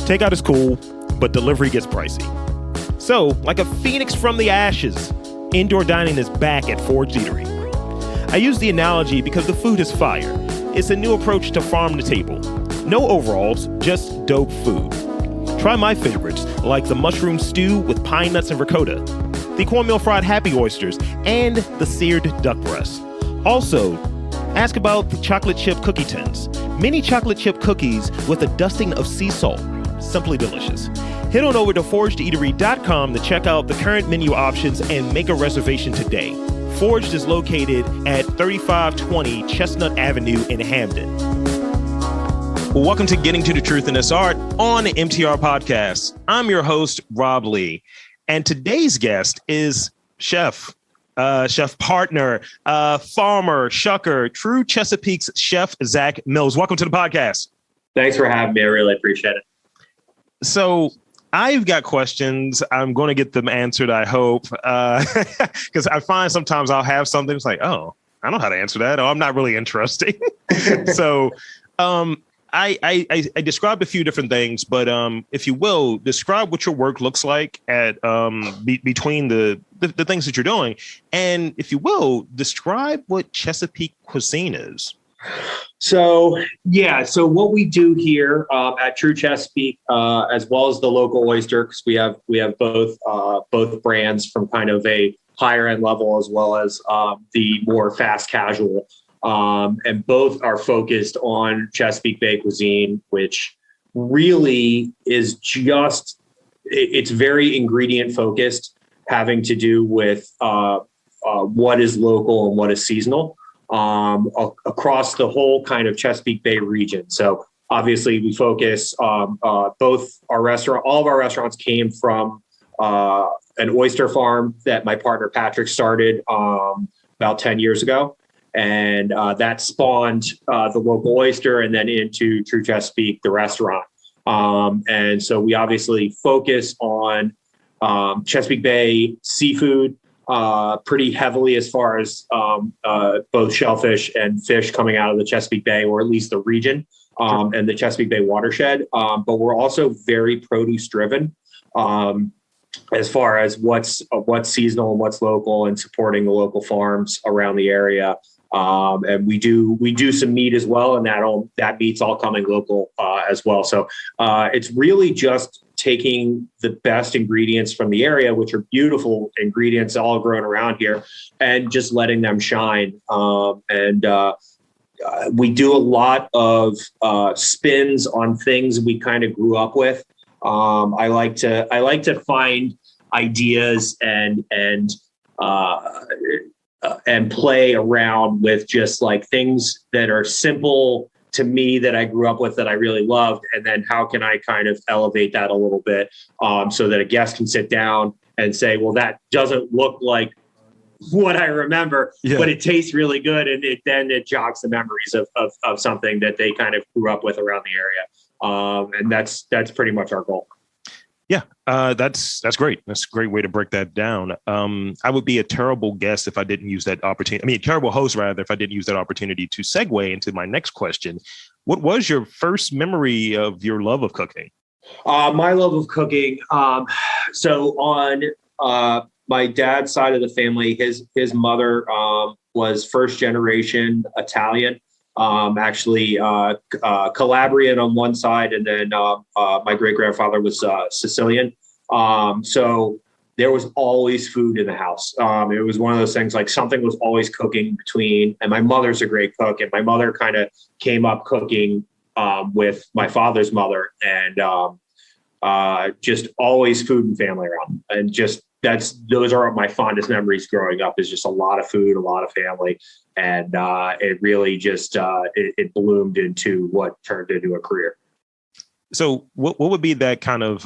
Takeout is cool, but delivery gets pricey. So, like a phoenix from the ashes, indoor dining is back at Forged Eatery. I use the analogy because the food is fire. It's a new approach to farm to table. No overalls, just dope food. Try my favorites, like the mushroom stew with pine nuts and ricotta, the cornmeal fried happy oysters, and the seared duck breast. Also, ask about the chocolate chip cookie tins. Mini chocolate chip cookies with a dusting of sea salt. Simply delicious. Head on over to forgedeatery.com to check out the current menu options and make a reservation today. Forged is located at 3520 Chestnut Avenue in Hamden. Welcome to Getting to the Truth in This Art on the MTR Podcast. I'm your host, Rob Lee, and today's guest is chef partner, farmer, shucker, true Chesapeake's chef, Zack Mills. Welcome to the podcast. Thanks for having me. I really appreciate it. So I've got questions. I'm going to get them answered, I hope, because I find sometimes I'll have something. It's like, oh, I know how to answer that. Oh, I'm not really interesting. So I described a few different things, but if you will, describe what your work looks like at between the things that you're doing. And if you will, describe what Chesapeake cuisine is. So what we do here at True Chesapeake, as well as the local oyster, because we have both brands from kind of a higher end level as well as the more fast casual, and both are focused on Chesapeake Bay cuisine, which really is it's very ingredient focused, having to do with what is local and what is seasonal. Across the whole kind of Chesapeake Bay region. So obviously we focus both all of our restaurants came from an oyster farm that my partner Patrick started about 10 years ago. And that spawned the local oyster and then into True Chesapeake, the restaurant. And so we obviously focus on Chesapeake Bay seafood, pretty heavily as far as both shellfish and fish coming out of the Chesapeake Bay, or at least the region, and the Chesapeake Bay watershed. But we're also very produce driven as far as what's seasonal and what's local, and supporting the local farms around the area. And we do some meat as well, and that meat's all coming local as well. So it's really just taking the best ingredients from the area, which are beautiful ingredients all grown around here, and just letting them shine. We do a lot of spins on things we kind of grew up with. I like to find ideas and play around with just like things that are simple to me that I grew up with that I really loved. And then how can I kind of elevate that a little bit so that a guest can sit down and say, well, that doesn't look like what I remember, but it tastes really good. And it jogs the memories of something that they kind of grew up with around the area. And that's pretty much our goal. Yeah, that's great. That's a great way to break that down. I would be a terrible guest if I didn't use that opportunity. I mean, a terrible host, rather, if I didn't use that opportunity to segue into my next question. What was your first memory of your love of cooking? My love of cooking. So on my dad's side of the family, his mother was first generation Italian. Actually Calabrian on one side, and then my great grandfather was Sicilian. So there was always food in the house. It was one of those things, like something was always cooking between, and my mother's a great cook, and my mother kind of came up cooking with my father's mother, and just always food and family around, and just those are my fondest memories growing up, is just a lot of food, a lot of family. And it really just, it bloomed into what turned into a career. So what would be that kind of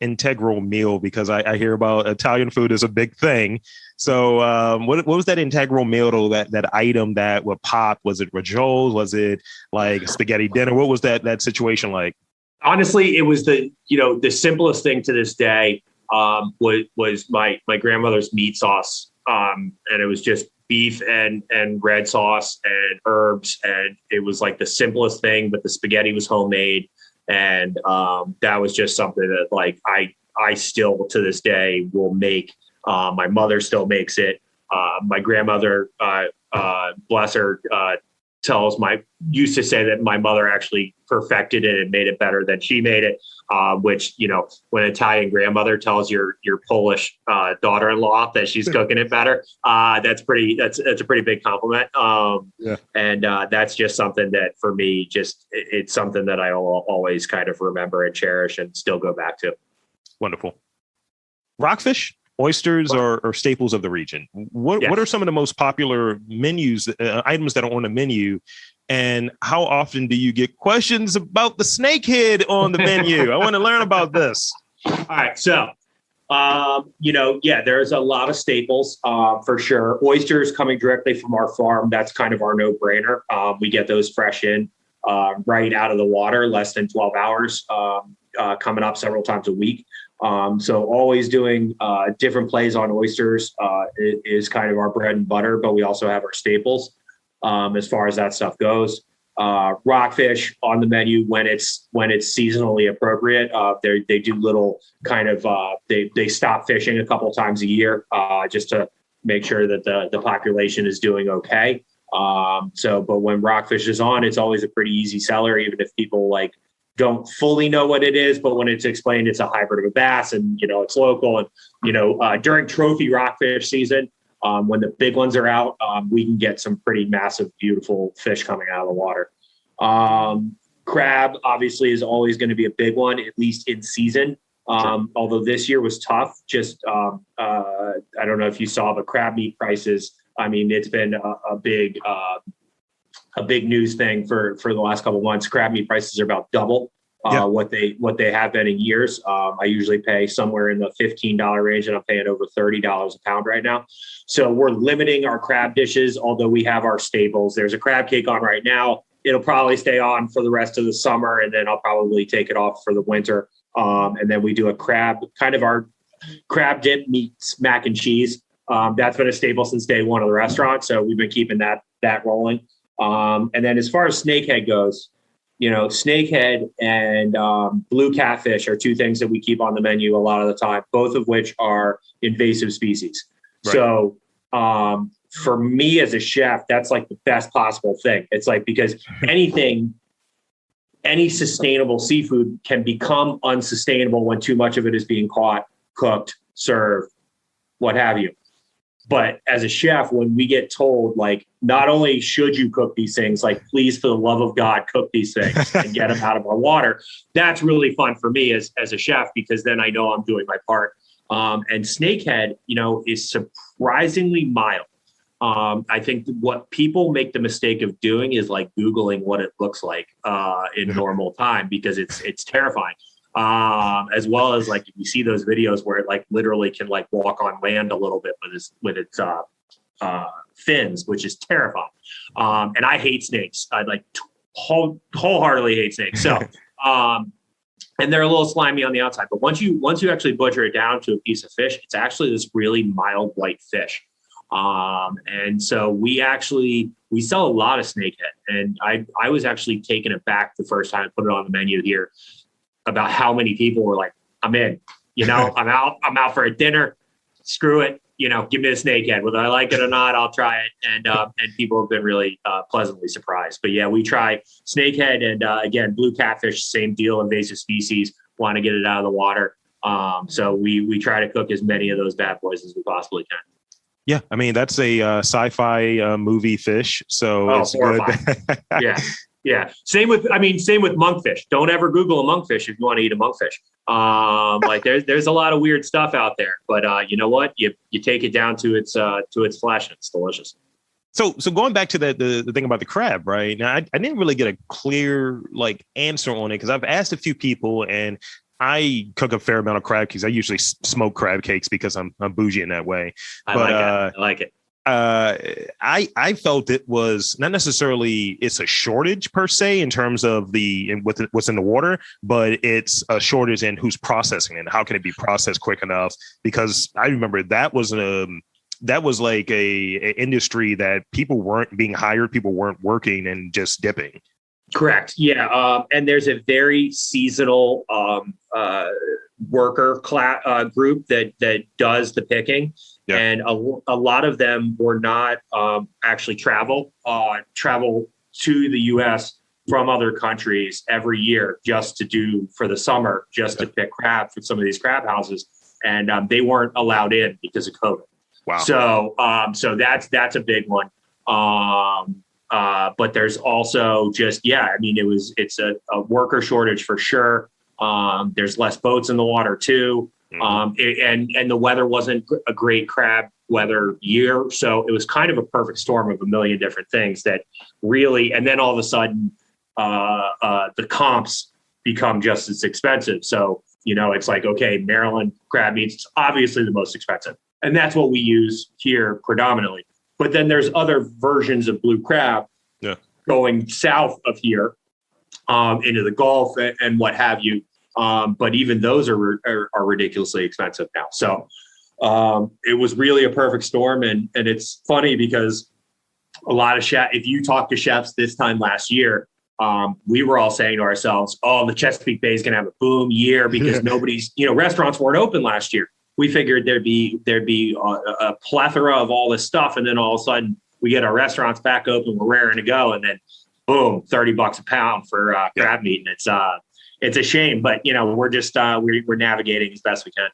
integral meal? Because I hear about Italian food is a big thing. So what was that integral meal, though, that item that would pop? Was it ravioli? Was it like spaghetti dinner? What was that situation like? Honestly, it was the simplest thing to this day. Was my grandmother's meat sauce. And it was just beef and red sauce and herbs. And it was like the simplest thing, but the spaghetti was homemade. And that was just something that like I still to this day will make. My mother still makes it. My grandmother, bless her, used to say that my mother actually perfected it and made it better than she made it. Which, you know, when an Italian grandmother tells your Polish daughter-in-law that she's cooking it better, that's a pretty big compliment. And that's just something that for me, it's something that I always kind of remember and cherish and still go back to. Wonderful. Rockfish, oysters are staples of the region. What are some of the most popular menus, items that are on the menu? And how often do you get questions about the snakehead on the menu? I want to learn about this. All right. So, there's a lot of staples for sure. Oysters coming directly from our farm. That's kind of our no-brainer. We get those fresh in right out of the water, less than 12 hours, coming up several times a week. So always doing different plays on oysters is kind of our bread and butter, but we also have our staples as far as that stuff goes. Rockfish on the menu when it's seasonally appropriate. They do little kind of they stop fishing a couple times a year just to make sure that the population is doing okay. But when rockfish is on, it's always a pretty easy seller, even if people like don't fully know what it is, but when it's explained, it's a hybrid of a bass and, you know, it's local. And, during trophy rockfish season, when the big ones are out, we can get some pretty massive, beautiful fish coming out of the water. Crab obviously is always going to be a big one, at least in season. Although this year was tough, I don't know if you saw the crab meat prices. I mean, it's been a big news thing for the last couple of months. Crab meat prices are about double what they have been in years. I usually pay somewhere in the $15 range, and I'm paying over $30 a pound right now. So we're limiting our crab dishes, although we have our staples. There's a crab cake on right now. It'll probably stay on for the rest of the summer, and then I'll probably take it off for the winter. And then we do a crab, kind of our crab dip meets mac and cheese. That's been a staple since day one of the restaurant. So we've been keeping that rolling. And then as far as snakehead goes, you know, snakehead and blue catfish are two things that we keep on the menu a lot of the time, both of which are invasive species. Right. So for me as a chef, that's like the best possible thing. It's like, because any sustainable seafood can become unsustainable when too much of it is being caught, cooked, served, what have you. But as a chef, when we get told, like, not only should you cook these things, like, please, for the love of God, cook these things and get them out of our water, that's really fun for me as a chef, because then I know I'm doing my part. And snakehead, you know, is surprisingly mild. I think what people make the mistake of doing is like Googling what it looks like in normal time, because it's terrifying. As well as like, if you see those videos where it like literally can like walk on land a little bit with its fins, which is terrifying. And I hate snakes. I like wholeheartedly hate snakes. So, and they're a little slimy on the outside, but once you actually butcher it down to a piece of fish, it's actually this really mild white fish. And so we sell a lot of snakehead, and I was actually taken aback the first time I put it on the menu here about how many people were like, I'm in, you know, I'm out for a dinner, screw it, you know, give me the snakehead, whether I like it or not, I'll try it. And people have been really pleasantly surprised. But yeah, we try snakehead, and again, blue catfish, same deal, invasive species, want to get it out of the water. So we try to cook as many of those bad boys as we possibly can. Yeah, I mean, that's a sci-fi movie fish, so it's horrifying. Good. Yeah. Same with monkfish. Don't ever Google a monkfish if you want to eat a monkfish. Like there's a lot of weird stuff out there, but you know what? You take it down to its flesh, and it's delicious. So going back to the thing about the crab, right? Now, I didn't really get a clear like answer on it, because I've asked a few people, and I cook a fair amount of crab cakes. I usually smoke crab cakes because I'm bougie in that way. I like it. I felt it was not necessarily it's a shortage per se in terms of what's in the water, but it's a shortage in who's processing it. How can it be processed quick enough? Because I remember that was like a industry that people weren't being hired, people weren't working and just dipping. Correct. Yeah. And there's a very seasonal worker group that does the picking. Yeah. And a lot of them were not actually travel to the U.S. from other countries every year just to do for the summer, just to pick crab for some of these crab houses. And they weren't allowed in because of COVID. Wow. So that's a big one. But there's also just, I mean, it's a worker shortage for sure. There's less boats in the water too. And the weather wasn't a great crab weather year. So it was kind of a perfect storm of a million different things that really, and then all of a sudden, the comps become just as expensive. So, it's like, okay, Maryland crab meat's is obviously the most expensive. And that's what we use here predominantly. But then there's other versions of blue crab going south of here into the Gulf and what have you. But even those are ridiculously expensive now. So it was really a perfect storm. And it's funny because a lot of chefs, if you talk to chefs this time last year, we were all saying to ourselves, oh, the Chesapeake Bay is going to have a boom year because nobody's, restaurants weren't open last year. We figured there'd be a plethora of all this stuff. And then all of a sudden we get our restaurants back open, we're raring to go. And then boom, $30 a pound for crab meat. And it's a shame, but we're just, we're navigating as best we can.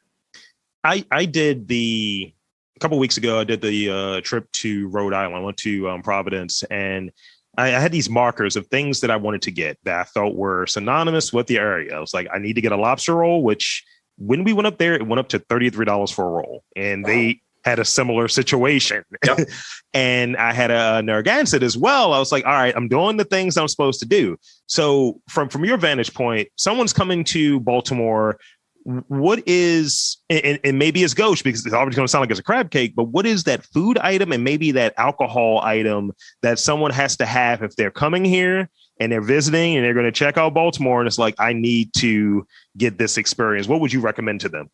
I did a couple of weeks ago, I did the trip to Rhode Island. I went to Providence, and I had these markers of things that I wanted to get that I felt were synonymous with the area. I was like, I need to get a lobster roll, which when we went up there, it went up to $33 for a roll. And they had a similar situation. Yep. And I had a Narragansett as well. I was like, all right, I'm doing the things I'm supposed to do. So from your vantage point, someone's coming to Baltimore. What is, and maybe it's gauche because it's always going to sound like it's a crab cake, but what is that food item and maybe that alcohol item that someone has to have if they're coming here and they're visiting and they're going to check out Baltimore and it's like, I need to get this experience? What would you recommend to them?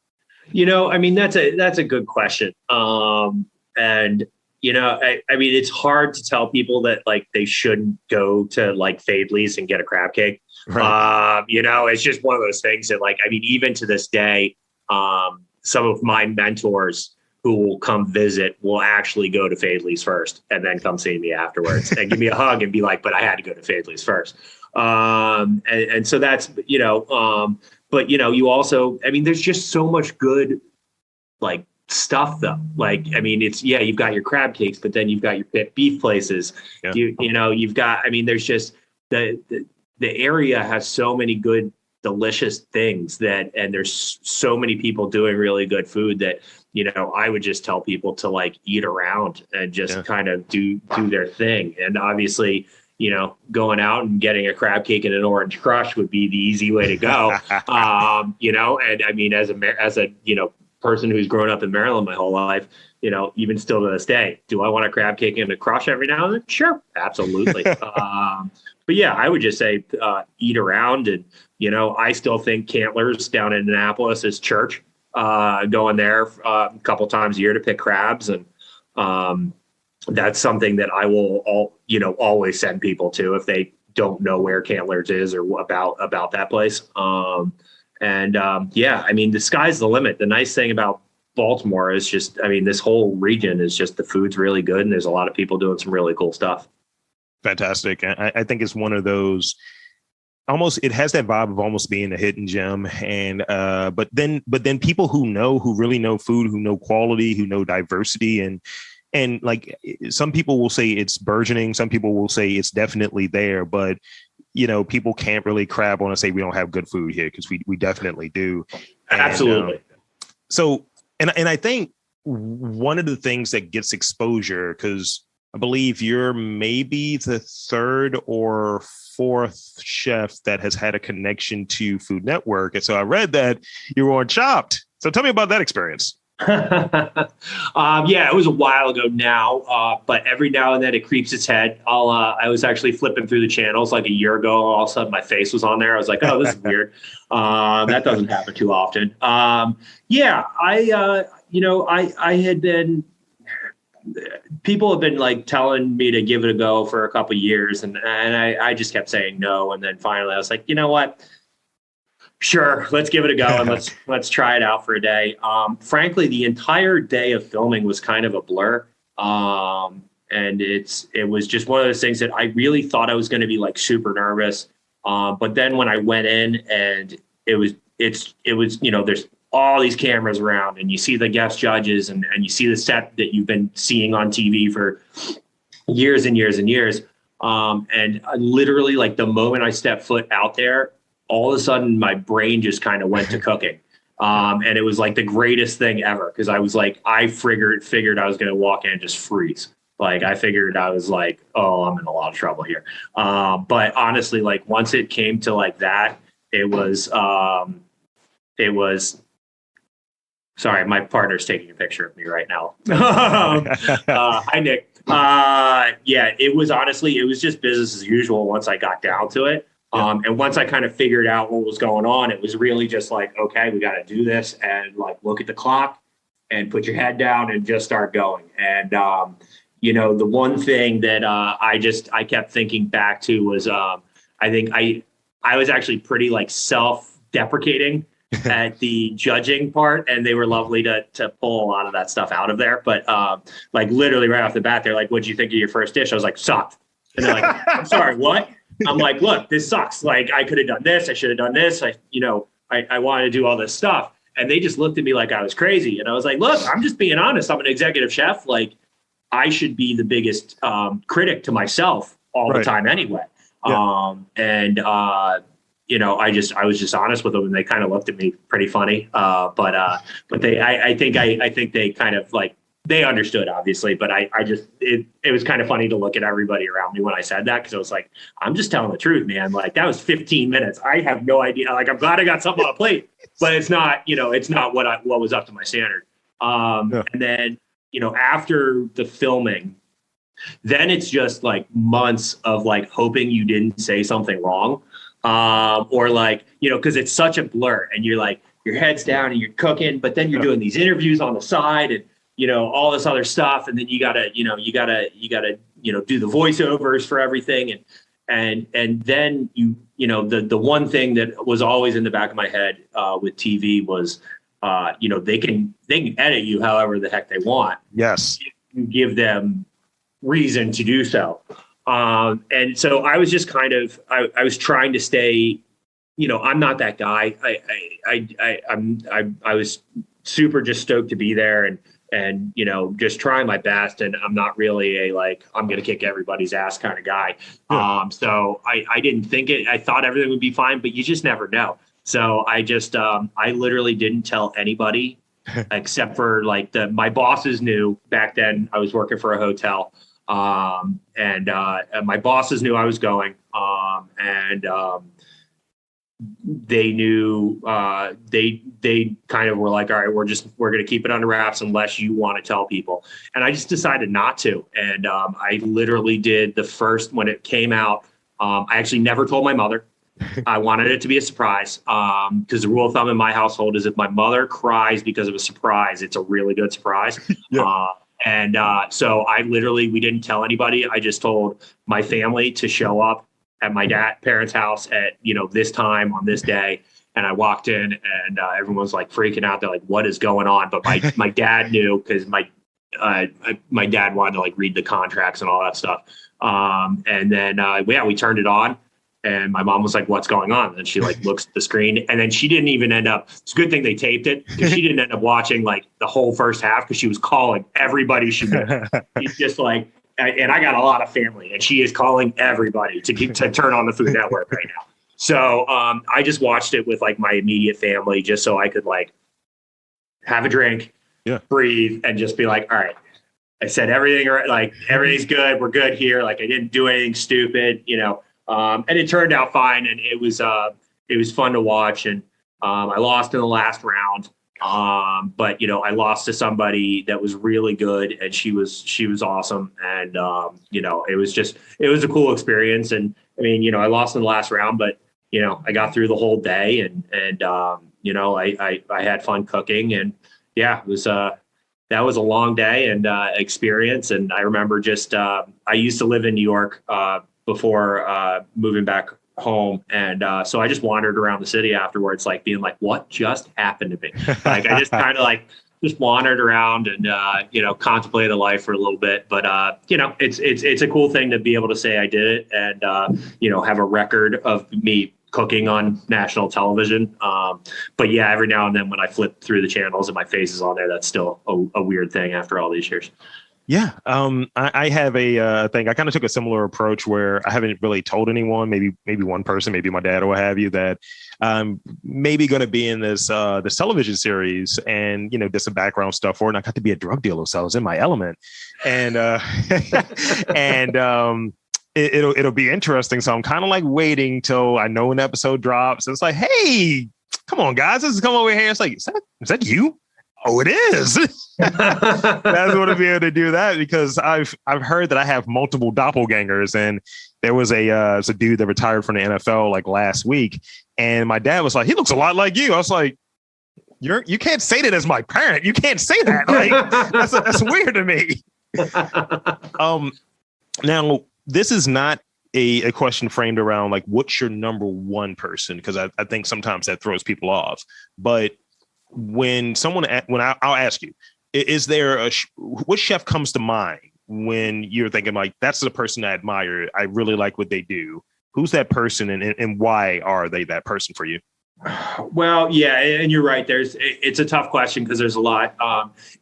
I mean, that's a good question. And I mean, it's hard to tell people that like they shouldn't go to like Fadley's and get a crab cake. Right. It's just one of those things that like, I mean, even to this day, some of my mentors who will come visit will actually go to Fadley's first and then come see me afterwards and give me a hug and be like, but I had to go to Fadley's first. And so that's, but you also, I mean, there's just so much good like stuff though. Like, I mean, it's, you've got your crab cakes, but then you've got your beef places. Yeah. You've got, I mean, there's just the area has so many good, delicious things and there's so many people doing really good food that, I would just tell people to like eat around and just kind of do their thing. And obviously, going out and getting a crab cake and an orange crush would be the easy way to go. And I mean, as a person who's grown up in Maryland my whole life, even still to this day, do I want a crab cake and a crush every now and then? Sure. Absolutely. But I would just say, eat around. And, I still think Cantler's down in Annapolis is church, going there a couple times a year to pick crabs. And, that's something that I will always send people to if they don't know where Cantler's is or about that place. I mean, the sky's the limit. The nice thing about Baltimore is just, I mean, this whole region is just the food's really good and there's a lot of people doing some really cool stuff. Fantastic. I think it's one of those it has that vibe of almost being a hidden gem. And but then people who really know food, who know quality, who know diversity and like some people will say it's burgeoning. Some people will say it's definitely there, but people can't really crab on and say we don't have good food here because we definitely do. Absolutely. And I think one of the things that gets exposure, because I believe you're maybe the third or fourth chef that has had a connection to Food Network. And so I read that you were on Chopped. So tell me about that experience. It was a while ago now, but every now and then it creeps its head. I was actually flipping through the channels like a year ago. All of a sudden my face was on there. I was like, oh, this is weird. That doesn't happen too often. I had been people have been like telling me to give it a go for a couple of years, and I just kept saying no. And then finally I was like, you know what? Sure, let's give it a go and let's try it out for a day. Frankly, the entire day of filming was kind of a blur. And it was just one of those things that I really thought I was going to be like super nervous. But then when I went in and it was, there's all these cameras around and you see the guest judges and you see the set that you've been seeing on TV for years and years and years. And literally like the moment I stepped foot out there, all of a sudden my brain just kind of went to cooking. And it was like the greatest thing ever. Cause I was like, I figured I was going to walk in and just freeze. Like I figured I was like, oh, I'm in a lot of trouble here. But honestly, like once it came to like that, it was, sorry, my partner's taking a picture of me right now. Hi, Nick. Yeah, it was just business as usual once I got down to it. And once I kind of figured out what was going on, it was really just like, okay, we got to do this and like look at the clock and put your head down and just start going. And, the one thing that I kept thinking back to was I think I was actually pretty like self-deprecating at the judging part, and they were lovely to pull a lot of that stuff out of there. But like literally right off the bat, they're like, "What'd you think of your first dish?" I was like, "Sucked." And they're like, "I'm sorry, what?" I'm like, "Look, this sucks. Like I could have done this. I should have done this. I wanted to do all this stuff." And they just looked at me like I was crazy. And I was like, "Look, I'm just being honest. I'm an executive chef. Like I should be the biggest critic to myself all the time anyway." Yeah. I was just honest with them, and they kind of looked at me pretty funny. But I think they kind of like, they understood obviously, but it was kind of funny to look at everybody around me when I said that. Cause I was like, I'm just telling the truth, man. Like that was 15 minutes. I have no idea. Like, I'm glad I got something on a plate, but it's not what was up to my standard. And then, after the filming, then it's just like months of like hoping you didn't say something wrong. Or like, cause it's such a blur and you're like, your head's down and you're cooking, but then you're doing these interviews on the side and, all this other stuff. And then you gotta do the voiceovers for everything. And then the one thing that was always in the back of my head, with TV was, they can edit you however the heck they want. Yes. If you give them reason to do so. And so I was just I was trying to stay, I'm not that guy. I was super just stoked to be there and just trying my best. And I'm not really I'm going to kick everybody's ass kind of guy. Yeah. So I didn't think it, I thought everything would be fine, but you just never know. So I just, I literally didn't tell anybody except for my bosses knew. Back then I was working for a hotel. And my bosses knew I was going, they knew, they kind of were like, all right, we're going to keep it under wraps unless you want to tell people. And I just decided not to. And, I literally did the first, when it came out, I actually never told my mother. I wanted it to be a surprise. Cause the rule of thumb in my household is if my mother cries because of a surprise, it's a really good surprise. Yeah. So we didn't tell anybody. I just told my family to show up at my parents' house at, this time on this day. And I walked in and everyone's like freaking out. They're like, what is going on? But my dad knew because my dad wanted to read the contracts and all that stuff. And then, we turned it on. And my mom was like, what's going on? And she looks at the screen, and then she didn't even end up, it's a good thing they taped it because she didn't end up watching the whole first half because she was calling everybody she knew. She's just and I got a lot of family and she is calling everybody to turn on the Food Network right now. So I just watched it with my immediate family just so I could have a drink, breathe, and just be like, all right, I said everything right. Everything's good. We're good here. I didn't do anything stupid, and it turned out fine, and it was fun to watch. And I lost in the last round, but I lost to somebody that was really good, and she was awesome. And it was a cool experience. And I mean, I lost in the last round, but I got through the whole day, and I had fun cooking, and it was that that was a long day and experience. And I remember I used to live in New York before moving back home. And so I just wandered around the city afterwards, like being like, what just happened to me? Like, I just kind of like just wandered around and, contemplated life for a little bit. But, it's a cool thing to be able to say I did it and, have a record of me cooking on national television. But yeah, every now and then when I flip through the channels and my face is on there, that's still a weird thing after all these years. Yeah. I have a thing. I kind of took a similar approach where I haven't really told anyone, maybe one person, maybe my dad or what have you, that maybe going to be in this television series and, did some background stuff for it. And I got to be a drug dealer. So I was in my element and, it'll be interesting. So I'm kind of like waiting till I know an episode drops. It's like, hey, come on, guys, let's come over here. It's like, is that you? Oh, it is. That's what to be able to do that because I've heard that I have multiple doppelgangers, and there was a dude that retired from the NFL like last week, and my dad was like, he looks a lot like you. I was like, you can't say that as my parent. You can't say that. Like that's weird to me. Now this is not a question framed around like what's your number one person, because I think sometimes that throws people off, but I'll ask you, is there what chef comes to mind when you're thinking like, that's the person I admire. I really like what they do. Who's that person and why are they that person for you? Well, yeah, and you're right. It's a tough question because there's a lot.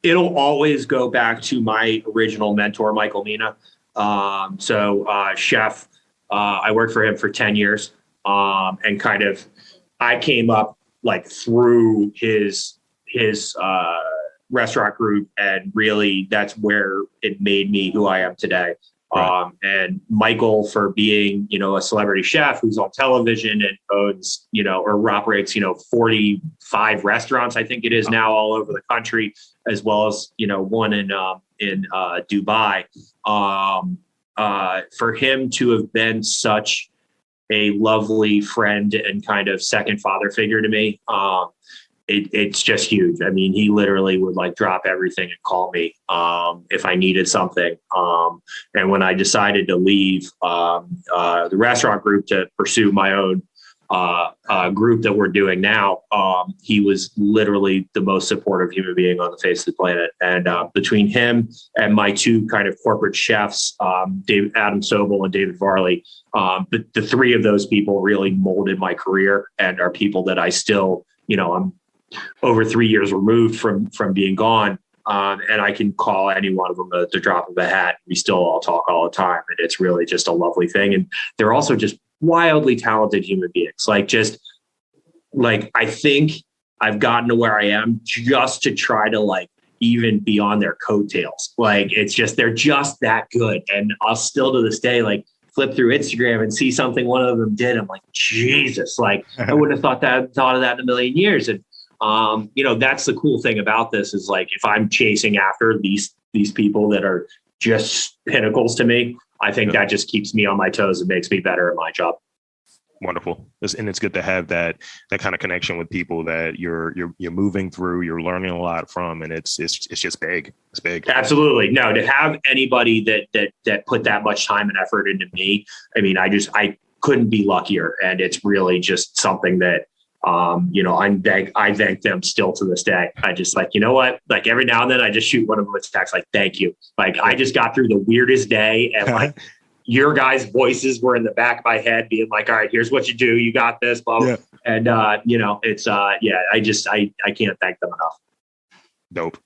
It'll always go back to my original mentor, Michael Mina. Chef, I worked for him for 10 years. And kind of, I came up like through his restaurant group, and really that's where it made me who I am today. Right. And Michael, for being, a celebrity chef who's on television and owns, or operates, 45 restaurants, I think it is now all over the country, as well as, one in Dubai. For him to have been such a lovely friend and kind of second father figure to me. It's just huge. I mean, he literally would like drop everything and call me if I needed something. And when I decided to leave the restaurant group to pursue my own group that we're doing now, he was literally the most supportive human being on the face of the planet. And between him and my two kind of corporate chefs, Adam Sobel and David Varley, the three of those people really molded my career and are people that I still, I'm over 3 years removed from being gone. And I can call any one of them at the drop of a hat. We still all talk all the time. And it's really just a lovely thing. And they're also just wildly talented human beings. I think I've gotten to where I am just to try to even be on their coattails. They're just that good. And I'll still to this day, flip through Instagram and see something one of them did. I'm like, Jesus, I wouldn't have thought of that in a million years. And, that's the cool thing about this is if I'm chasing after these people that are just pinnacles to me, I think that just keeps me on my toes and makes me better at my job. Wonderful. And it's good to have that kind of connection with people that you're moving through, you're learning a lot from, and it's just big. It's big. Absolutely. No, to have anybody that put that much time and effort into me, I mean, I couldn't be luckier. And it's really just something that, I thank them still to this day. I just every now and then I just shoot one of them a text, thank you. I just got through the weirdest day and your guys' voices were in the back of my head being all right, here's what you do. You got this, blah, blah. Yeah. And, it's, I can't thank them enough. Dope.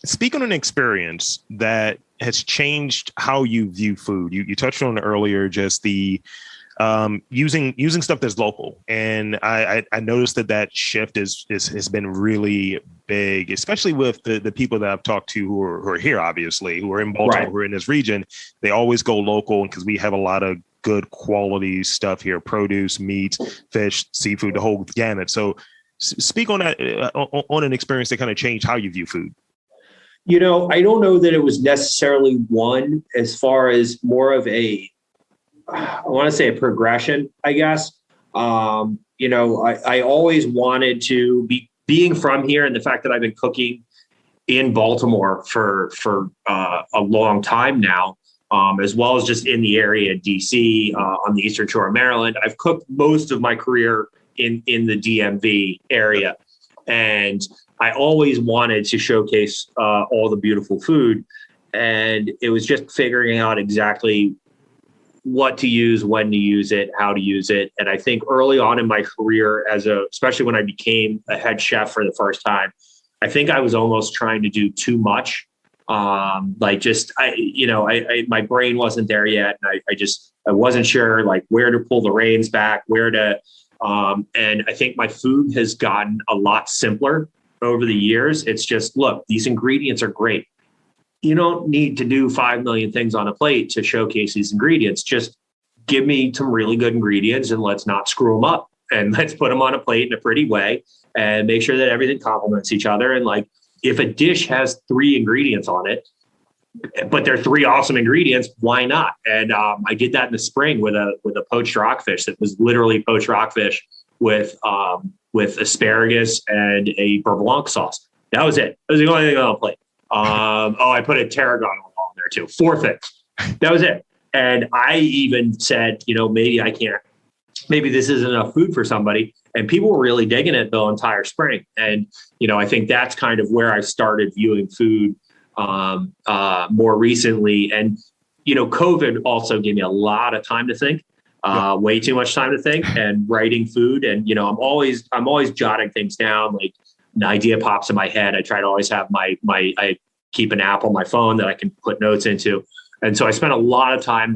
Speak on an experience that has changed how you view food. You touched on it earlier, just the, using stuff that's local. And I noticed that shift has been really big, especially with the people that I've talked to who are here, obviously, who are in Baltimore, who are in this region. They always go local because we have a lot of good quality stuff here: produce, meat, fish, seafood, the whole gamut. So speak on that, on an experience that kind of changed how you view food. I don't know that it was necessarily one, as far as more of I want to say a progression, I guess. I always wanted to being from here, and the fact that I've been cooking in Baltimore for a long time now, as well as just in the area, DC, on the Eastern Shore of Maryland. I've cooked most of my career in the DMV area, and I always wanted to showcase all the beautiful food, and it was just figuring out exactly what to use, when to use it, how to use it. And I think early on in my career, especially when I became a head chef for the first time, I think I was almost trying to do too much. My brain wasn't there yet. And I wasn't sure like where to pull the reins back, and I think my food has gotten a lot simpler over the years. It's just, look, these ingredients are great. You don't need to do 5 million things on a plate to showcase these ingredients. Just give me some really good ingredients and let's not screw them up. And let's put them on a plate in a pretty way and make sure that everything complements each other. And like, if a dish has 3 ingredients on it, but they're 3 awesome ingredients, why not? And I did that in the spring with a poached rockfish that was literally poached rockfish with asparagus and a beurre blanc sauce. That was it. That was the only thing on the plate. I put a tarragon on there too. 4 things. That was it. And I even said, maybe this isn't enough food for somebody. And people were really digging it the entire spring. And, I think that's kind of where I started viewing food more recently. And, COVID also gave me a lot of time to think, way too much time to think, and writing food. And, I'm always jotting things down. Like, an idea pops in my head. I try to always have I keep an app on my phone that I can put notes into. And so I spent a lot of time,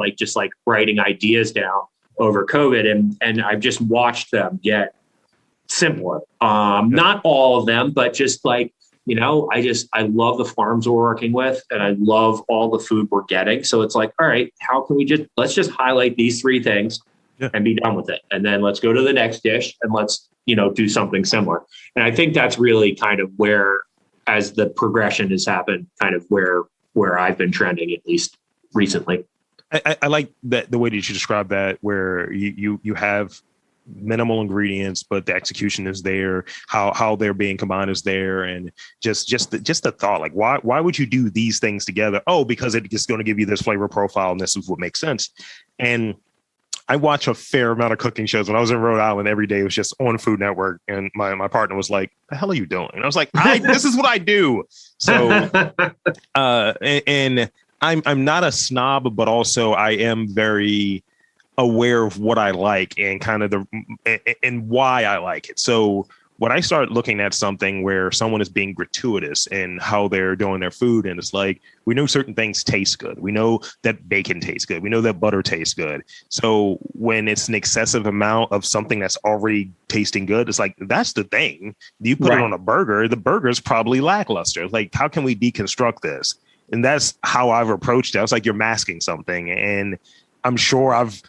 writing ideas down over COVID, and I've just watched them get simpler. Not all of them, but just I love the farms we're working with, and I love all the food we're getting. So it's like, all right, how can we let's just highlight these 3 things and be done with it. And then let's go to the next dish and let's, do something similar. And I think that's really kind of where, as the progression has happened, kind of where I've been trending, at least recently. I like that, the way that you describe that, where you have minimal ingredients, but the execution is there. How they're being combined is there, and just the thought, like why would you do these things together? Oh, because it's going to give you this flavor profile, and this is what makes sense. And I watch a fair amount of cooking shows. When I was in Rhode Island, every day was just on Food Network, and my partner was like, "The hell are you doing?" And I was like, "This is what I do." So, and I'm not a snob, but also I am very aware of what I like and kind of and why I like it. So when I start looking at something where someone is being gratuitous in how they're doing their food, and it's like, we know certain things taste good. We know that bacon tastes good. We know that butter tastes good. So when it's an excessive amount of something that's already tasting good, it's like, that's the thing. You put it on a burger, the burger's probably lackluster. Like, how can we deconstruct this? And that's how I've approached it. I was like, you're masking something. And I'm sure I've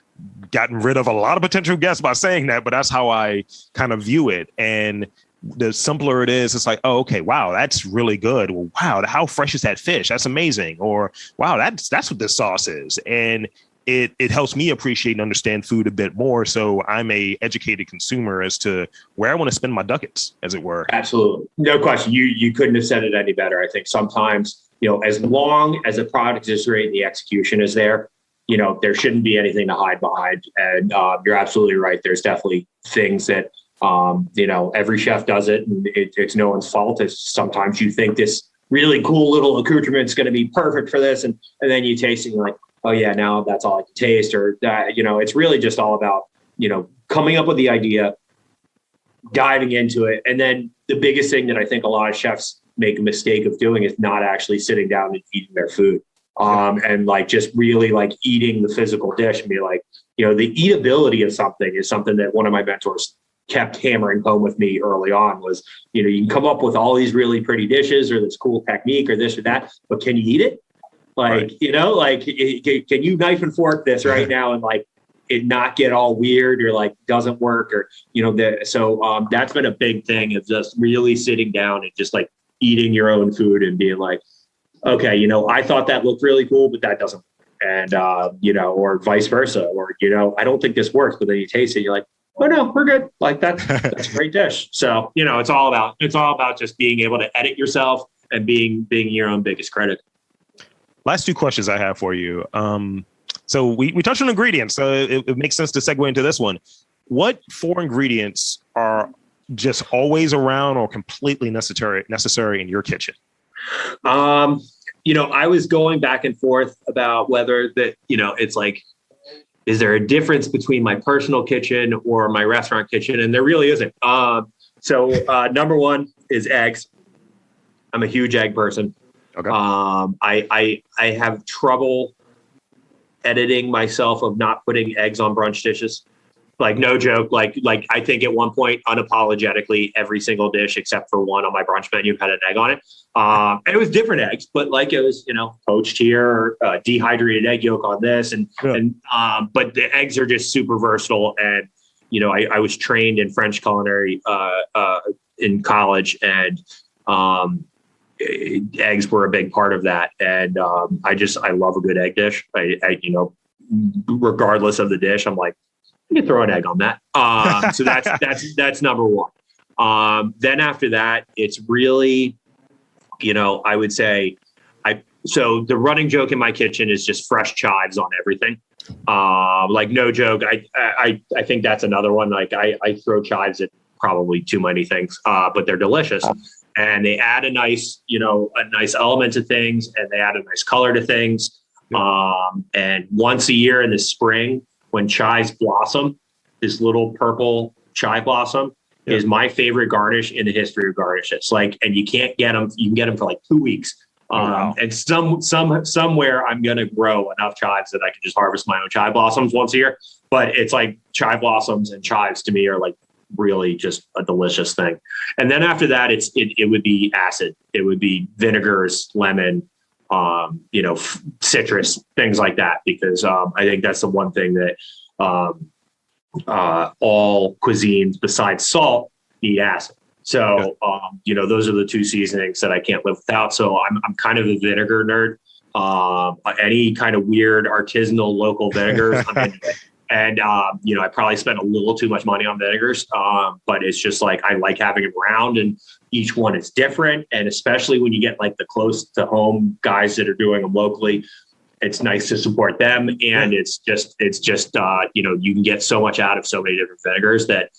gotten rid of a lot of potential guests by saying that, but that's how I kind of view it. And the simpler it is, it's like, oh, okay, wow, that's really good. Well, wow, how fresh is that fish? That's amazing. Or wow, that's what this sauce is. And it helps me appreciate and understand food a bit more. So I'm a educated consumer as to where I want to spend my ducats, as it were. Absolutely. No question. You couldn't have said it any better. I think sometimes, as long as the product is great, the execution is there, there shouldn't be anything to hide behind. And you're absolutely right. There's definitely things that, every chef does it, and it's no one's fault. It's sometimes you think this really cool little accoutrement is going to be perfect for this. And then you taste it and you're like, oh yeah, now that's all I can taste. Or that, it's really just all about, coming up with the idea, diving into it. And then the biggest thing that I think a lot of chefs make a mistake of doing is not actually sitting down and eating their food. And just really eating the physical dish, and be like, the eatability of something is something that one of my mentors kept hammering home with me early on was, you can come up with all these really pretty dishes or this cool technique or this or that, but can you eat it? Can you knife and fork this right now and it not get all weird or doesn't work or, so that's been a big thing of just really sitting down and just eating your own food and being like, okay, I thought that looked really cool, but that doesn't. And, or vice versa, or, I don't think this works, but then you taste it, you're like, oh no, we're good. That's a great dish. So, it's all about just being able to edit yourself and being your own biggest critic. Last two questions I have for you. So we touched on ingredients, so it makes sense to segue into this one. What 4 ingredients are just always around or completely necessary in your kitchen? I was going back and forth about whether that, it's like, is there a difference between my personal kitchen or my restaurant kitchen? And there really isn't. So number 1 is eggs. I'm a huge egg person. Okay. I have trouble editing myself of not putting eggs on brunch dishes. Like, no joke. Like I think at one point, unapologetically, every single dish except for one on my brunch menu had an egg on it. And it was different eggs, but like it was, poached here, dehydrated egg yolk on this. But the eggs are just super versatile. And, I was trained in French culinary in college, and eggs were a big part of that. And I love a good egg dish. Regardless of the dish, I'm like, you can throw an egg on that. So that's number 1. Then after that, it's really, I would say, so the running joke in my kitchen is just fresh chives on everything. Like, no joke. I think that's another one. Like, I throw chives at probably too many things, but they're delicious. And they add a nice element to things, and they add a nice color to things. And once a year in the spring, when chives blossom, this little purple chive blossom is my favorite garnish in the history of garnishes. Like, and you can't get them. You can get them for like 2 weeks. Wow. And somewhere I'm going to grow enough chives that I can just harvest my own chive blossoms once a year. But it's like chive blossoms and chives to me are like really just a delicious thing. And then after that, it would be acid. It would be vinegars, lemon, citrus, things like that, because I think that's the one thing that all cuisines besides salt need acid. So, those are the 2 seasonings that I can't live without. So I'm kind of a vinegar nerd. Any kind of weird artisanal local vinegars, I'm into it. And, I probably spent a little too much money on vinegars, but it's just like, I like having them around, and each one is different. And especially when you get like the close to home guys that are doing them locally, it's nice to support them. And it's just you can get so much out of so many different vinegars that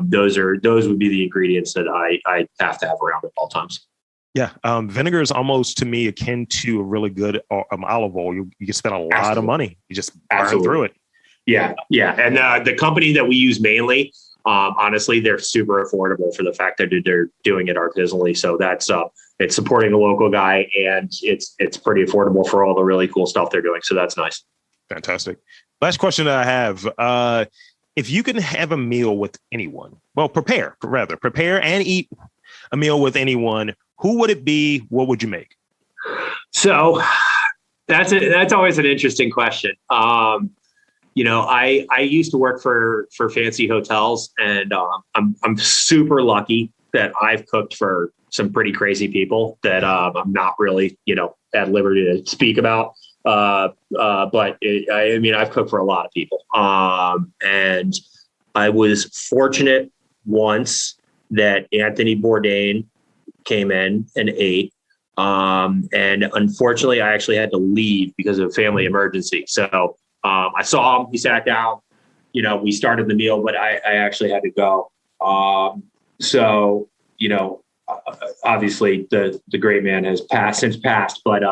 those would be the ingredients that I have to have around at all times. Yeah. Vinegar is almost to me akin to a really good olive oil. You can spend a lot of money. You just burn through it. Yeah. And the company that we use mainly, honestly, they're super affordable for the fact that they're doing it artisanally. So that's it's supporting a local guy, and it's pretty affordable for all the really cool stuff they're doing. So that's nice. Fantastic. Last question that I have. If you can have a meal with anyone, prepare and eat a meal with anyone, who would it be? What would you make? So that's always an interesting question. I used to work for fancy hotels, and I'm super lucky that I've cooked for some pretty crazy people that I'm not really, at liberty to speak about. But I've cooked for a lot of people. And I was fortunate once that Anthony Bourdain came in and ate. And unfortunately, I actually had to leave because of a family emergency. So I saw him, he sat down, we started the meal, but I actually had to go. Obviously the great man has since passed, but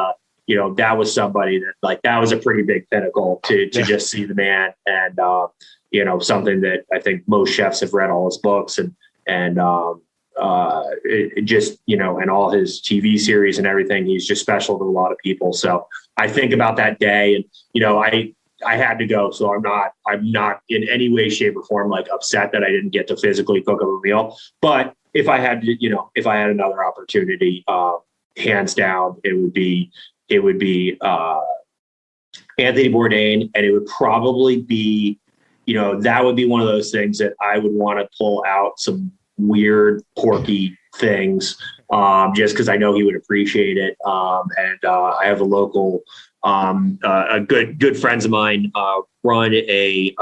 that was somebody that was a pretty big pinnacle to just see the man. And, something that I think most chefs have read all his books and and all his TV series and everything. He's just special to a lot of people. So I think about that day, and, I had to go. So I'm not in any way, shape, or form upset that I didn't get to physically cook him a meal. But if I had another opportunity, hands down, it would be Anthony Bourdain, and it would probably be, that would be one of those things that I would want to pull out some weird, quirky things just because I know he would appreciate it. And I have a local, a good friends of mine run a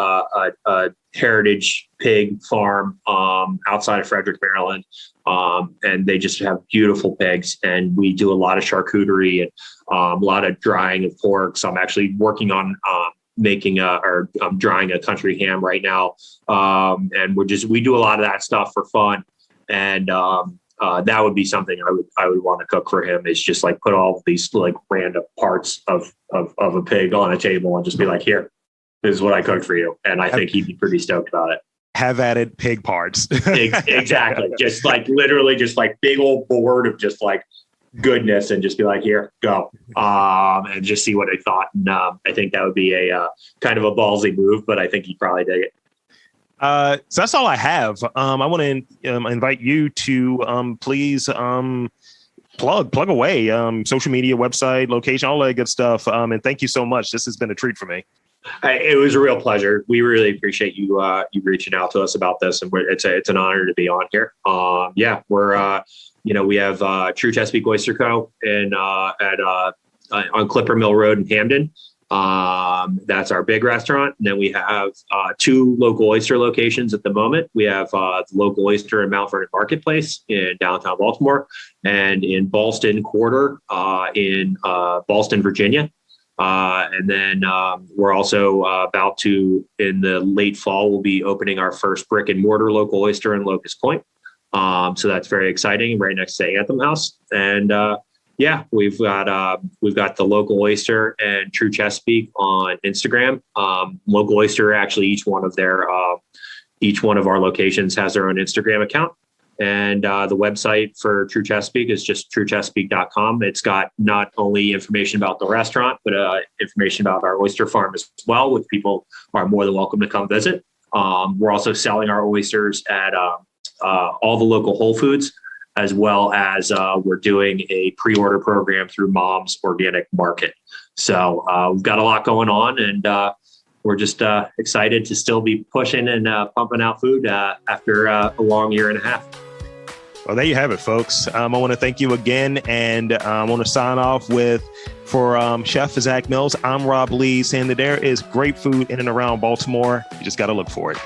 heritage pig farm outside of Frederick, Maryland. And they just have beautiful pigs, and we do a lot of charcuterie and a lot of drying of pork. So I'm actually working on making I'm drying a country ham right now. And we do a lot of that stuff for fun. And that would be something I would want to cook for him, is just like put all of these like random parts of a pig on a table and just be like, here, this is what I cooked for you. And I think he'd be pretty stoked about it. Have added pig parts. Exactly. Just like literally just like big old board of just like goodness, and just be like, here, go. And just see what I thought. And I think that would be a kind of a ballsy move, but I think he'd probably dig it. So that's all I have. I want to invite you to please plug away, social media, website, location, all that good stuff. And thank you so much. This has been a treat for me. It was a real pleasure. We really appreciate you reaching out to us about this, and it's an honor to be on here. We're we have True Chesapeake Oyster Co. and on Clipper Mill Road in Hamden. That's our big restaurant. And then we have 2 local oyster locations at the moment. We have the local oyster in Mount Vernon Marketplace in downtown Baltimore, and in Ballston Quarter in Ballston, Virginia. And then we're also about to, in the late fall, we'll be opening our first brick and mortar local oyster in Locust Point. So that's very exciting, right next to Anthem House. And we've got the Local Oyster and True Chesapeake on Instagram. Local Oyster, actually, each one of our locations has their own Instagram account. And the website for True Chesapeake is just truechesapeake.com. It's got not only information about the restaurant, but information about our oyster farm as well, which people are more than welcome to come visit. We're also selling our oysters at all the local Whole Foods, as well as we're doing a pre-order program through Mom's Organic Market. So we've got a lot going on, and we're just excited to still be pushing and pumping out food after a long year and a half. Well, there you have it, folks. I want to thank you again, and I want to sign off for Chef Zack Mills. I'm Rob Lee, saying that there is great food in and around Baltimore. You just got to look for it.